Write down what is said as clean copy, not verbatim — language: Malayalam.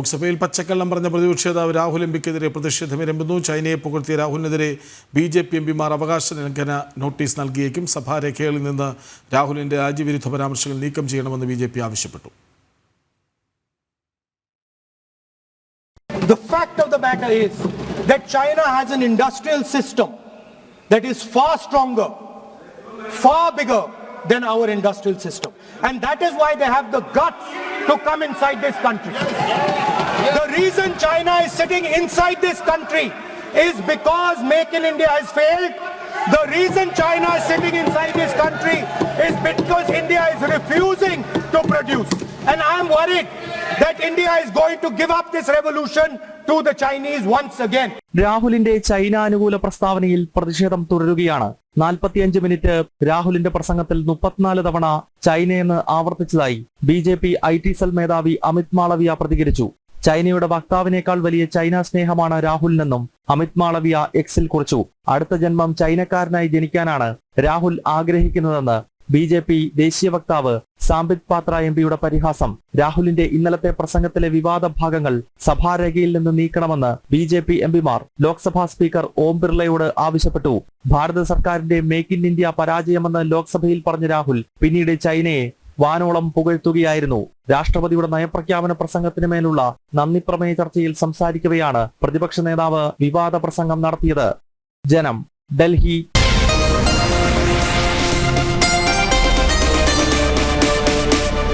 ലോക്സഭയിൽ പച്ചക്കള്ളം പറഞ്ഞ പ്രതിപക്ഷ നേതാവ് രാഹുൽ എംപിക്കെതിരെ പ്രതിഷേധമിരമ്പുന്നു. ചൈനയെ പുകഴ്ത്തിയ രാഹുലിനെതിരെ ബി.ജെ.പി. എംപിമാർ അവകാശ ലംഘന നോട്ടീസ് നൽകിയേക്കും. സഭാരേഖകളിൽ നിന്ന് രാഹുലിന്റെ രാജ്യവിരുദ്ധ പരാമർശങ്ങൾ നീക്കം ചെയ്യണമെന്ന് ബി.ജെ.പി. ആവശ്യപ്പെട്ടു. The fact of the matter is that China has an industrial system that is far stronger, far bigger than our industrial system, and that is why they have the guts to come inside this country. The reason China is sitting inside this country is because Make in India has failed. The reason China is sitting inside this country is because India is refusing to produce, and I am worried that India is going to give up this revolution to the Chinese once again. രാഹുലിന്റെ ചൈന അനുകൂല പ്രസ്താവനയിൽ പ്രതിഷേധം തുടരുകയാണ്. 45 മിനിറ്റ് രാഹുലിന്റെ പ്രസംഗത്തിൽ 34 തവണ ചൈനയെന്ന് ആവർത്തിച്ചതായി ബി.ജെ.പി. IT സെൽ മേധാവി അമിത് മാളവിയ പ്രതികരിച്ചു. ചൈനയുടെ വക്താവിനേക്കാൾ വലിയ ചൈന സ്നേഹമാണ് രാഹുലിനെന്നും അമിത് മാളവിയ എക്സിൽ കുറിച്ചു. അടുത്ത ജന്മം ചൈനക്കാരനായി ജനിക്കാനാണ് രാഹുൽ ആഗ്രഹിക്കുന്നതെന്ന് ബി.ജെ.പി. ദേശീയ വക്താവ് സാംബിത് പാത്ര എംപിയുടെ പരിഹാസം. രാഹുലിന്റെ ഇന്നലത്തെ പ്രസംഗത്തിലെ വിവാദ ഭാഗങ്ങൾ സഭാരേഖയിൽ നിന്ന് നീക്കണമെന്ന് ബി.ജെ.പി. എംപിമാർ ലോക്സഭാ സ്പീക്കർ ഓം ബിർളയോട് ആവശ്യപ്പെട്ടു. ഭാരത സർക്കാരിന്റെ മേക്ക് ഇൻ ഇന്ത്യ പരാജയമെന്ന് ലോക്സഭയിൽ പറഞ്ഞ രാഹുൽ പിന്നീട് ചൈനയെ വാനോളം പുകഴ്ത്തുകയായിരുന്നു. രാഷ്ട്രപതിയുടെ നയപ്രഖ്യാപന പ്രസംഗത്തിന് മേലുള്ള നന്ദി പ്രമേയ ചർച്ചയിൽ സംസാരിക്കവെയാണ് പ്രതിപക്ഷ നേതാവ് വിവാദ പ്രസംഗം നടത്തിയത്. ജനം, ഡൽഹി.